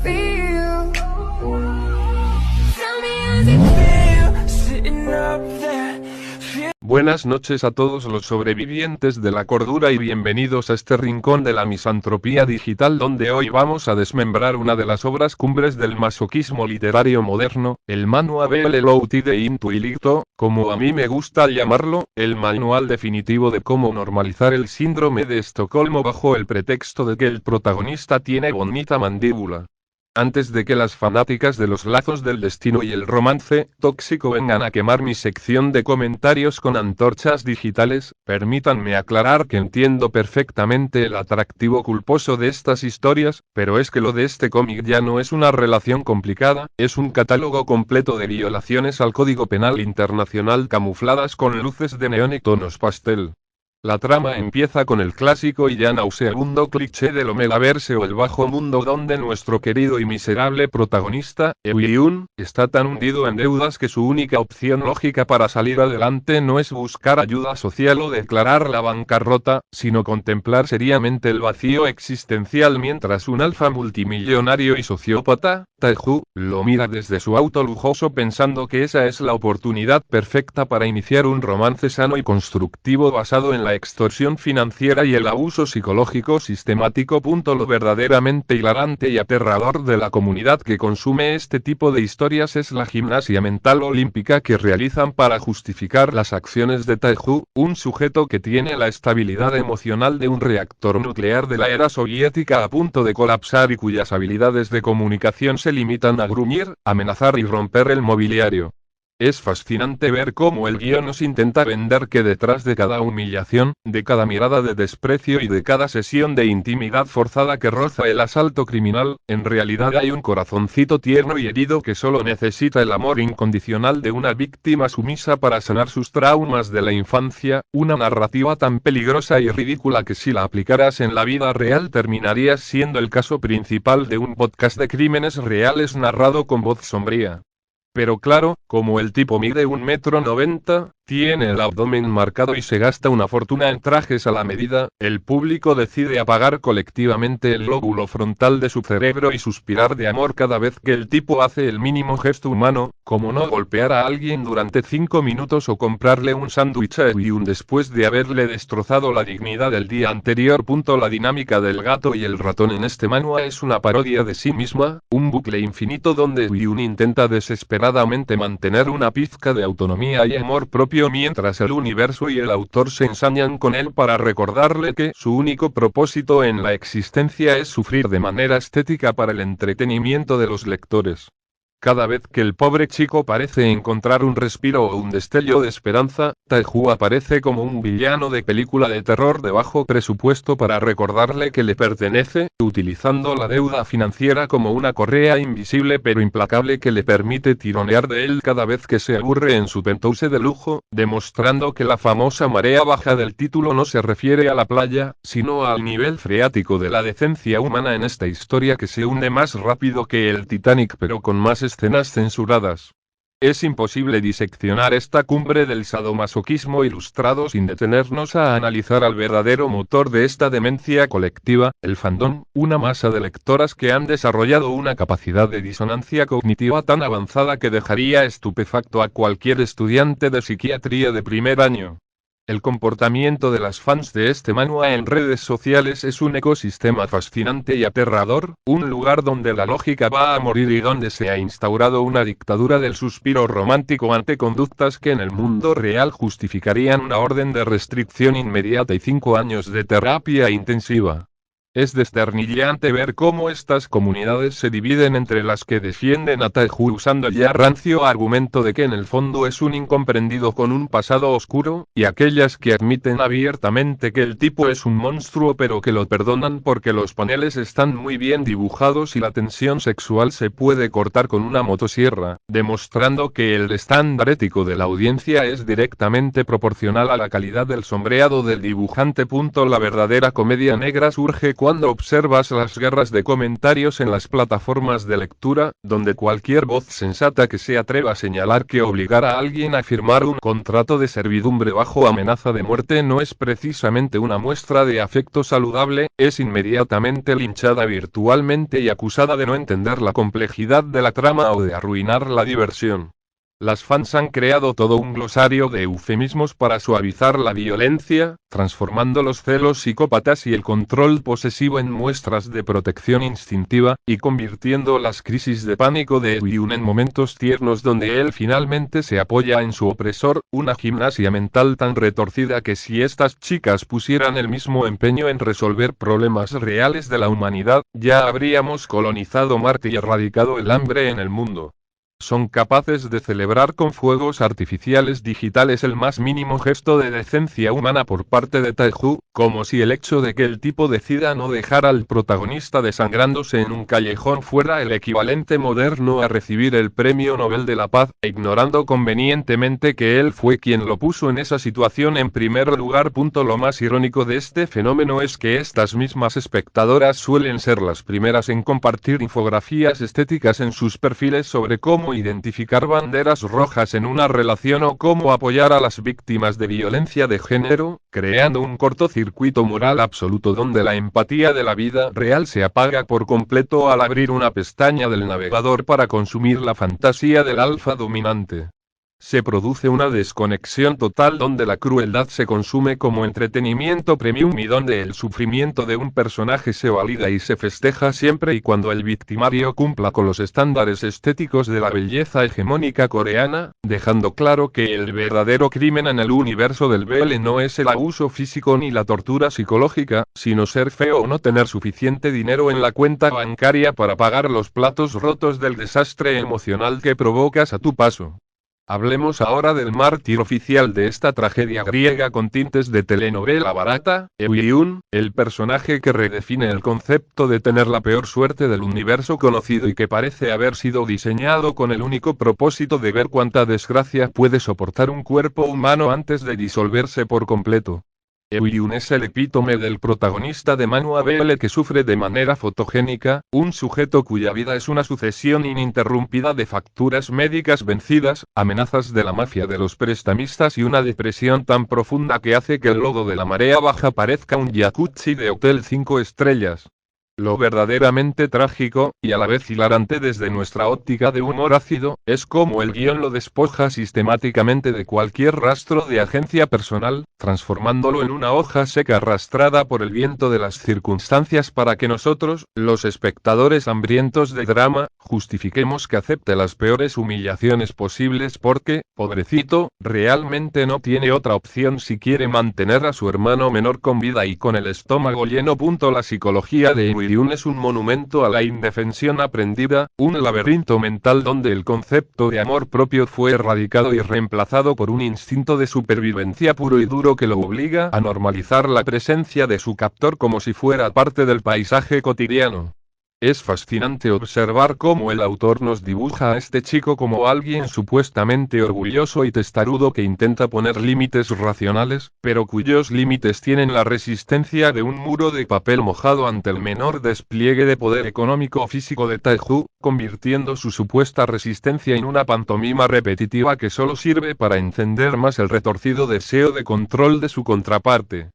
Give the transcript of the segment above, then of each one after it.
feel? Tell me how's it feel sitting up there. Buenas noches a todos los sobrevivientes de la cordura y bienvenidos a este rincón de la misantropía digital, donde hoy vamos a desmembrar una de las obras cumbres del masoquismo literario moderno, el Manual Veloute de Intuilito, como a mí me gusta llamarlo, el manual definitivo de cómo normalizar el síndrome de Estocolmo bajo el pretexto de que el protagonista tiene bonita mandíbula. Antes de que las fanáticas de los lazos del destino y el romance tóxico vengan a quemar mi sección de comentarios con antorchas digitales, permítanme aclarar que entiendo perfectamente el atractivo culposo de estas historias, pero es que lo de este cómic ya no es una relación complicada, es un catálogo completo de violaciones al Código Penal Internacional camufladas con luces de neón y tonos pastel. La trama empieza con el clásico y ya nauseabundo cliché del Omelaverse o el bajo mundo, donde nuestro querido y miserable protagonista, Eun, está tan hundido en deudas que su única opción lógica para salir adelante no es buscar ayuda social o declarar la bancarrota, sino contemplar seriamente el vacío existencial mientras un alfa multimillonario y sociópata, Taeju, lo mira desde su auto lujoso pensando que esa es la oportunidad perfecta para iniciar un romance sano y constructivo basado en la extorsión financiera y el abuso psicológico sistemático. Lo verdaderamente hilarante y aterrador de la comunidad que consume este tipo de historias es la gimnasia mental olímpica que realizan para justificar las acciones de Taeju, un sujeto que tiene la estabilidad emocional de un reactor nuclear de la era soviética a punto de colapsar y cuyas habilidades de comunicación se limitan a gruñir, amenazar y romper el mobiliario. Es fascinante ver cómo el guion nos intenta vender que detrás de cada humillación, de cada mirada de desprecio y de cada sesión de intimidad forzada que roza el asalto criminal, en realidad hay un corazoncito tierno y herido que solo necesita el amor incondicional de una víctima sumisa para sanar sus traumas de la infancia, una narrativa tan peligrosa y ridícula que si la aplicaras en la vida real terminarías siendo el caso principal de un podcast de crímenes reales narrado con voz sombría. Pero claro, como el tipo mide 1,90 m, tiene el abdomen marcado y se gasta una fortuna en trajes a la medida, el público decide apagar colectivamente el lóbulo frontal de su cerebro y suspirar de amor cada vez que el tipo hace el mínimo gesto humano, como no golpear a alguien durante 5 minutos o comprarle un sándwich a Eun después de haberle destrozado la dignidad del día anterior. La dinámica del gato y el ratón en este manual es una parodia de sí misma, un bucle infinito donde Eun intenta desesperadamente mantener una pizca de autonomía y amor propio mientras el universo y el autor se ensañan con él para recordarle que su único propósito en la existencia es sufrir de manera estética para el entretenimiento de los lectores. Cada vez que el pobre chico parece encontrar un respiro o un destello de esperanza, Taeju aparece como un villano de película de terror de bajo presupuesto para recordarle que le pertenece, utilizando la deuda financiera como una correa invisible pero implacable que le permite tironear de él cada vez que se aburre en su penthouse de lujo, demostrando que la famosa marea baja del título no se refiere a la playa, sino al nivel freático de la decencia humana en esta historia que se hunde más rápido que el Titanic pero con más escenas censuradas. Es imposible diseccionar esta cumbre del sadomasoquismo ilustrado sin detenernos a analizar al verdadero motor de esta demencia colectiva, el fandom, una masa de lectoras que han desarrollado una capacidad de disonancia cognitiva tan avanzada que dejaría estupefacto a cualquier estudiante de psiquiatría de primer año. El comportamiento de las fans de este manual en redes sociales es un ecosistema fascinante y aterrador, un lugar donde la lógica va a morir y donde se ha instaurado una dictadura del suspiro romántico ante conductas que en el mundo real justificarían una orden de restricción inmediata y 5 años de terapia intensiva. Es desternillante ver cómo estas comunidades se dividen entre las que defienden a Taeju usando el ya rancio argumento de que en el fondo es un incomprendido con un pasado oscuro, y aquellas que admiten abiertamente que el tipo es un monstruo pero que lo perdonan porque los paneles están muy bien dibujados y la tensión sexual se puede cortar con una motosierra, demostrando que el estándar ético de la audiencia es directamente proporcional a la calidad del sombreado del dibujante. La verdadera comedia negra surge cuando observas las guerras de comentarios en las plataformas de lectura, donde cualquier voz sensata que se atreva a señalar que obligar a alguien a firmar un contrato de servidumbre bajo amenaza de muerte no es precisamente una muestra de afecto saludable, es inmediatamente linchada virtualmente y acusada de no entender la complejidad de la trama o de arruinar la diversión. Las fans han creado todo un glosario de eufemismos para suavizar la violencia, transformando los celos psicópatas y el control posesivo en muestras de protección instintiva, y convirtiendo las crisis de pánico de Eun en momentos tiernos donde él finalmente se apoya en su opresor, una gimnasia mental tan retorcida que si estas chicas pusieran el mismo empeño en resolver problemas reales de la humanidad, ya habríamos colonizado Marte y erradicado el hambre en el mundo. Son capaces de celebrar con fuegos artificiales digitales el más mínimo gesto de decencia humana por parte de Taeju, como si el hecho de que el tipo decida no dejar al protagonista desangrándose en un callejón fuera el equivalente moderno a recibir el Premio Nobel de la Paz, ignorando convenientemente que él fue quien lo puso en esa situación en primer lugar. Lo más irónico de este fenómeno es que estas mismas espectadoras suelen ser las primeras en compartir infografías estéticas en sus perfiles sobre cómo identificar banderas rojas en una relación o cómo apoyar a las víctimas de violencia de género, creando un cortocircuito moral absoluto donde la empatía de la vida real se apaga por completo al abrir una pestaña del navegador para consumir la fantasía del alfa dominante. Se produce una desconexión total donde la crueldad se consume como entretenimiento premium y donde el sufrimiento de un personaje se valida y se festeja siempre y cuando el victimario cumpla con los estándares estéticos de la belleza hegemónica coreana, dejando claro que el verdadero crimen en el universo del BL no es el abuso físico ni la tortura psicológica, sino ser feo o no tener suficiente dinero en la cuenta bancaria para pagar los platos rotos del desastre emocional que provocas a tu paso. Hablemos ahora del mártir oficial de esta tragedia griega con tintes de telenovela barata, Eun, el personaje que redefine el concepto de tener la peor suerte del universo conocido y que parece haber sido diseñado con el único propósito de ver cuánta desgracia puede soportar un cuerpo humano antes de disolverse por completo. Eun es el epítome del protagonista de Manhwa BL que sufre de manera fotogénica, un sujeto cuya vida es una sucesión ininterrumpida de facturas médicas vencidas, amenazas de la mafia de los prestamistas y una depresión tan profunda que hace que el lodo de la marea baja parezca un jacuzzi de hotel 5 estrellas. Lo verdaderamente trágico, y a la vez hilarante desde nuestra óptica de humor ácido, es cómo el guión lo despoja sistemáticamente de cualquier rastro de agencia personal, transformándolo en una hoja seca arrastrada por el viento de las circunstancias para que nosotros, los espectadores hambrientos de drama, justifiquemos que acepte las peores humillaciones posibles porque, pobrecito, realmente no tiene otra opción si quiere mantener a su hermano menor con vida y con el estómago lleno. La psicología de Eun es un monumento a la indefensión aprendida, un laberinto mental donde el concepto de amor propio fue erradicado y reemplazado por un instinto de supervivencia puro y duro que lo obliga a normalizar la presencia de su captor como si fuera parte del paisaje cotidiano. Es fascinante observar cómo el autor nos dibuja a este chico como alguien supuestamente orgulloso y testarudo que intenta poner límites racionales, pero cuyos límites tienen la resistencia de un muro de papel mojado ante el menor despliegue de poder económico o físico de Taeju, convirtiendo su supuesta resistencia en una pantomima repetitiva que solo sirve para encender más el retorcido deseo de control de su contraparte.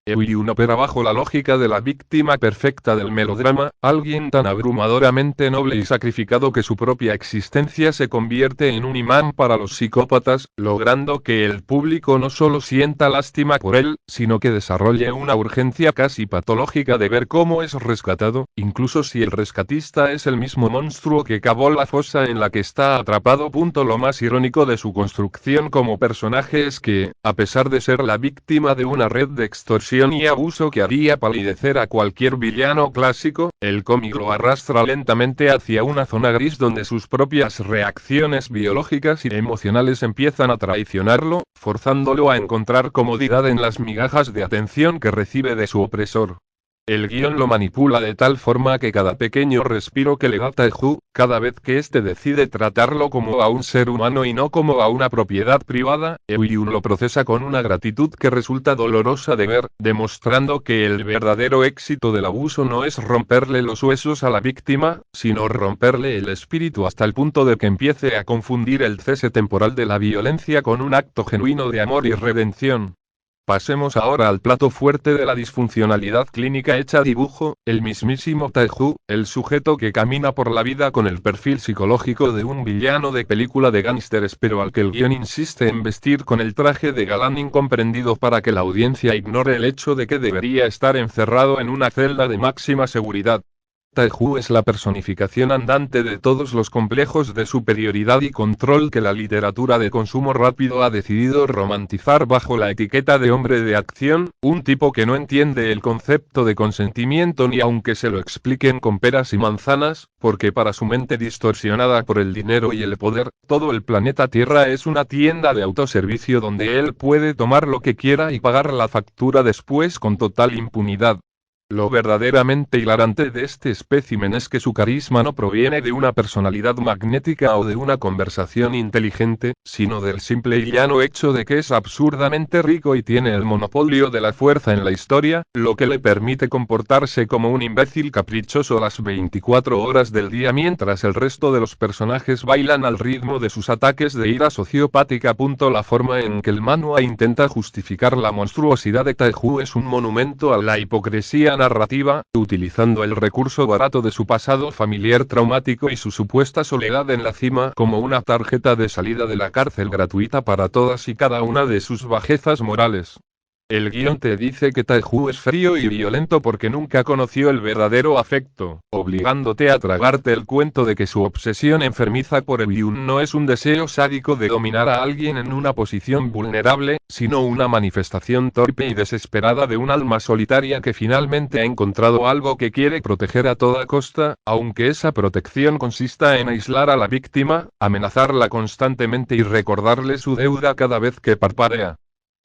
Eun opera bajo la lógica de la víctima perfecta del melodrama, alguien tan abrumadoramente noble y sacrificado que su propia existencia se convierte en un imán para los psicópatas, logrando que el público no solo sienta lástima por él, sino que desarrolle una urgencia casi patológica de ver cómo es rescatado, incluso si el rescatista es el mismo monstruo que cavó la fosa en la que está atrapado. Lo más irónico de su construcción como personaje es que, a pesar de ser la víctima de una red de extorsión y abuso que haría palidecer a cualquier villano clásico, el cómic lo arrastra lentamente hacia una zona gris donde sus propias reacciones biológicas y emocionales empiezan a traicionarlo, forzándolo a encontrar comodidad en las migajas de atención que recibe de su opresor. El guión lo manipula de tal forma que cada pequeño respiro que le da Taeju, cada vez que éste decide tratarlo como a un ser humano y no como a una propiedad privada, Eun lo procesa con una gratitud que resulta dolorosa de ver, demostrando que el verdadero éxito del abuso no es romperle los huesos a la víctima, sino romperle el espíritu hasta el punto de que empiece a confundir el cese temporal de la violencia con un acto genuino de amor y redención. Pasemos ahora al plato fuerte de la disfuncionalidad clínica hecha dibujo, el mismísimo Taeju, el sujeto que camina por la vida con el perfil psicológico de un villano de película de gángsteres pero al que el guión insiste en vestir con el traje de galán incomprendido para que la audiencia ignore el hecho de que debería estar encerrado en una celda de máxima seguridad. Taeju es la personificación andante de todos los complejos de superioridad y control que la literatura de consumo rápido ha decidido romantizar bajo la etiqueta de hombre de acción, un tipo que no entiende el concepto de consentimiento ni aunque se lo expliquen con peras y manzanas, porque para su mente distorsionada por el dinero y el poder, todo el planeta Tierra es una tienda de autoservicio donde él puede tomar lo que quiera y pagar la factura después con total impunidad. Lo verdaderamente hilarante de este espécimen es que su carisma no proviene de una personalidad magnética o de una conversación inteligente, sino del simple y llano hecho de que es absurdamente rico y tiene el monopolio de la fuerza en la historia, lo que le permite comportarse como un imbécil caprichoso las 24 horas del día mientras el resto de los personajes bailan al ritmo de sus ataques de ira sociopática. La forma en que el manhwa intenta justificar la monstruosidad de Taeju es un monumento a la hipocresía narrativa, utilizando el recurso barato de su pasado familiar traumático y su supuesta soledad en la cima como una tarjeta de salida de la cárcel gratuita para todas y cada una de sus bajezas morales. El guión te dice que Taeju es frío y violento porque nunca conoció el verdadero afecto, obligándote a tragarte el cuento de que su obsesión enfermiza por el Yun no es un deseo sádico de dominar a alguien en una posición vulnerable, sino una manifestación torpe y desesperada de un alma solitaria que finalmente ha encontrado algo que quiere proteger a toda costa, aunque esa protección consista en aislar a la víctima, amenazarla constantemente y recordarle su deuda cada vez que parpadea.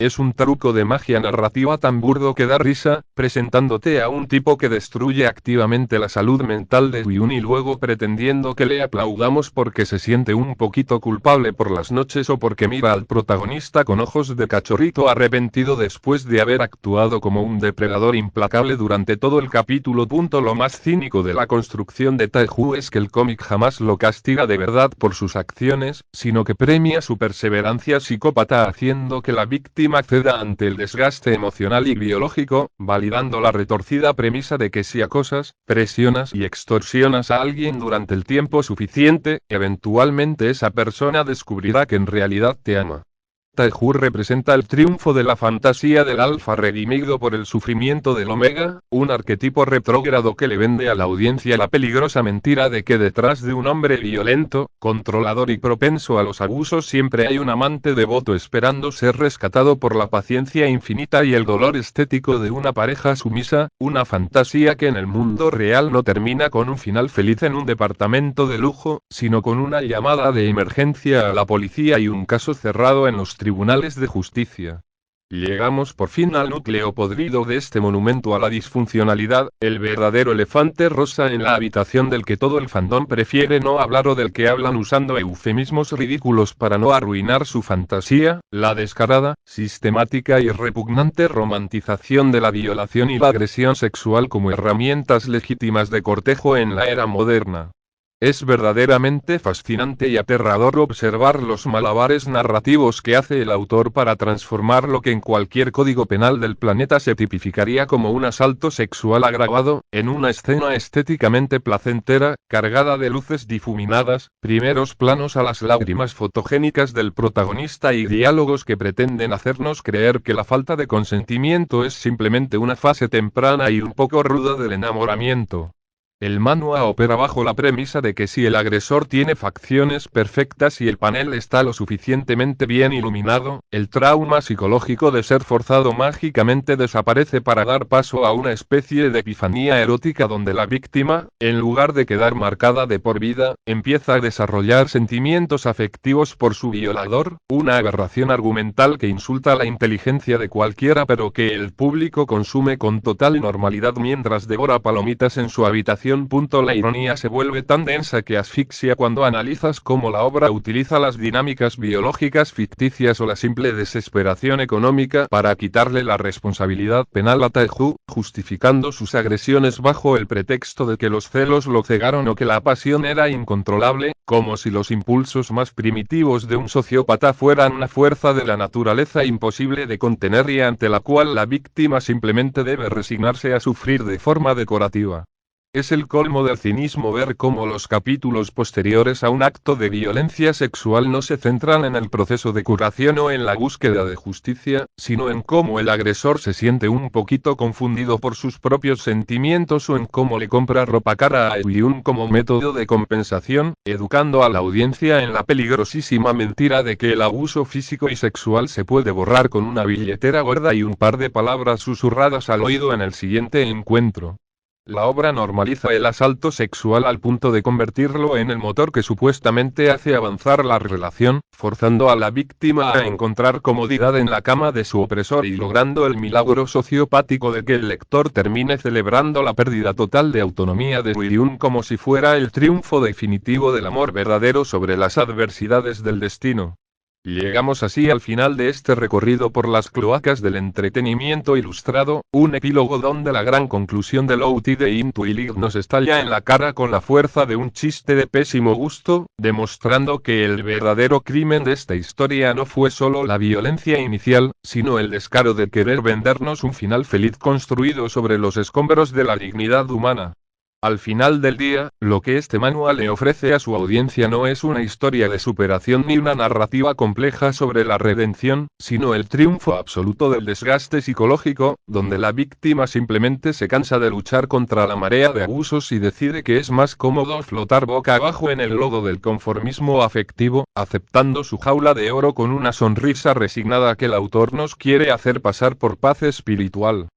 Es un truco de magia narrativa tan burdo que da risa, presentándote a un tipo que destruye activamente la salud mental de Yun y luego pretendiendo que le aplaudamos porque se siente un poquito culpable por las noches o porque mira al protagonista con ojos de cachorrito arrepentido después de haber actuado como un depredador implacable durante todo el capítulo. Lo más cínico de la construcción de Taeju es que el cómic jamás lo castiga de verdad por sus acciones, sino que premia su perseverancia psicópata haciendo que la víctima ceda ante el desgaste emocional y biológico, validando la retorcida premisa de que si acosas, presionas y extorsionas a alguien durante el tiempo suficiente, eventualmente esa persona descubrirá que en realidad te ama. Taeju representa el triunfo de la fantasía del alfa redimido por el sufrimiento del omega, un arquetipo retrógrado que le vende a la audiencia la peligrosa mentira de que detrás de un hombre violento, controlador y propenso a los abusos siempre hay un amante devoto esperando ser rescatado por la paciencia infinita y el dolor estético de una pareja sumisa, una fantasía que en el mundo real no termina con un final feliz en un departamento de lujo, sino con una llamada de emergencia a la policía y un caso cerrado en los tribunales de justicia. Llegamos por fin al núcleo podrido de este monumento a la disfuncionalidad, el verdadero elefante rosa en la habitación del que todo el fandom prefiere no hablar o del que hablan usando eufemismos ridículos para no arruinar su fantasía, la descarada, sistemática y repugnante romantización de la violación y la agresión sexual como herramientas legítimas de cortejo en la era moderna. Es verdaderamente fascinante y aterrador observar los malabares narrativos que hace el autor para transformar lo que en cualquier código penal del planeta se tipificaría como un asalto sexual agravado, en una escena estéticamente placentera, cargada de luces difuminadas, primeros planos a las lágrimas fotogénicas del protagonista y diálogos que pretenden hacernos creer que la falta de consentimiento es simplemente una fase temprana y un poco ruda del enamoramiento. El manual opera bajo la premisa de que si el agresor tiene facciones perfectas y el panel está lo suficientemente bien iluminado, el trauma psicológico de ser forzado mágicamente desaparece para dar paso a una especie de epifanía erótica donde la víctima, en lugar de quedar marcada de por vida, empieza a desarrollar sentimientos afectivos por su violador, una aberración argumental que insulta la inteligencia de cualquiera pero que el público consume con total normalidad mientras devora palomitas en su habitación. La ironía se vuelve tan densa que asfixia cuando analizas cómo la obra utiliza las dinámicas biológicas ficticias o la simple desesperación económica para quitarle la responsabilidad penal a Taeju, justificando sus agresiones bajo el pretexto de que los celos lo cegaron o que la pasión era incontrolable, como si los impulsos más primitivos de un sociópata fueran una fuerza de la naturaleza imposible de contener y ante la cual la víctima simplemente debe resignarse a sufrir de forma decorativa. Es el colmo del cinismo ver cómo los capítulos posteriores a un acto de violencia sexual no se centran en el proceso de curación o en la búsqueda de justicia, sino en cómo el agresor se siente un poquito confundido por sus propios sentimientos o en cómo le compra ropa cara a Eun como método de compensación, educando a la audiencia en la peligrosísima mentira de que el abuso físico y sexual se puede borrar con una billetera gorda y un par de palabras susurradas al oído en el siguiente encuentro. La obra normaliza el asalto sexual al punto de convertirlo en el motor que supuestamente hace avanzar la relación, forzando a la víctima a encontrar comodidad en la cama de su opresor y logrando el milagro sociopático de que el lector termine celebrando la pérdida total de autonomía de Ryun como si fuera el triunfo definitivo del amor verdadero sobre las adversidades del destino. Llegamos así al final de este recorrido por las cloacas del entretenimiento ilustrado, un epílogo donde la gran conclusión de Louti de Intuilig nos estalla en la cara con la fuerza de un chiste de pésimo gusto, demostrando que el verdadero crimen de esta historia no fue solo la violencia inicial, sino el descaro de querer vendernos un final feliz construido sobre los escombros de la dignidad humana. Al final del día, lo que este manual le ofrece a su audiencia no es una historia de superación ni una narrativa compleja sobre la redención, sino el triunfo absoluto del desgaste psicológico, donde la víctima simplemente se cansa de luchar contra la marea de abusos y decide que es más cómodo flotar boca abajo en el lodo del conformismo afectivo, aceptando su jaula de oro con una sonrisa resignada que el autor nos quiere hacer pasar por paz espiritual.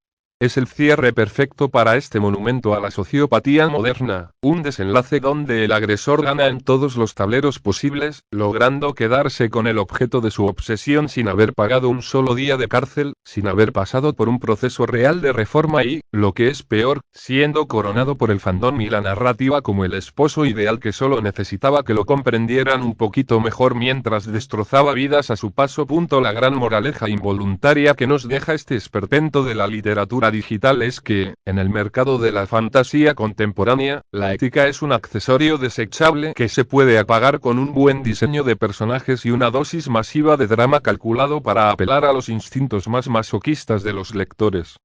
Es el cierre perfecto para este monumento a la sociopatía moderna, un desenlace donde el agresor gana en todos los tableros posibles, logrando quedarse con el objeto de su obsesión sin haber pagado un solo día de cárcel, sin haber pasado por un proceso real de reforma y, lo que es peor, siendo coronado por el fandom y la narrativa como el esposo ideal que solo necesitaba que lo comprendieran un poquito mejor mientras destrozaba vidas a su paso. La gran moraleja involuntaria que nos deja este esperpento de la literatura digital es que, en el mercado de la fantasía contemporánea, la ética es un accesorio desechable que se puede apagar con un buen diseño de personajes y una dosis masiva de drama calculado para apelar a los instintos más masoquistas de los lectores.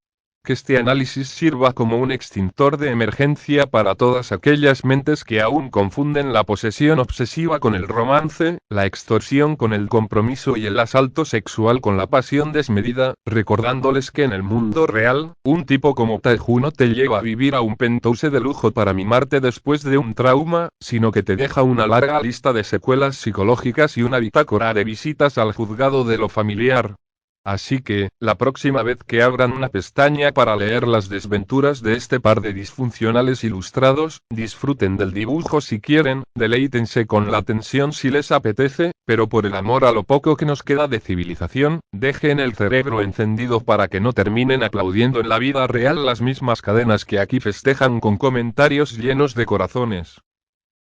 Que este análisis sirva como un extintor de emergencia para todas aquellas mentes que aún confunden la posesión obsesiva con el romance, la extorsión con el compromiso y el asalto sexual con la pasión desmedida, recordándoles que en el mundo real, un tipo como Taeju no te lleva a vivir a un penthouse de lujo para mimarte después de un trauma, sino que te deja una larga lista de secuelas psicológicas y una bitácora de visitas al juzgado de lo familiar. Así que, la próxima vez que abran una pestaña para leer las desventuras de este par de disfuncionales ilustrados, disfruten del dibujo si quieren, deleítense con la tensión si les apetece, pero por el amor a lo poco que nos queda de civilización, dejen el cerebro encendido para que no terminen aplaudiendo en la vida real las mismas cadenas que aquí festejan con comentarios llenos de corazones.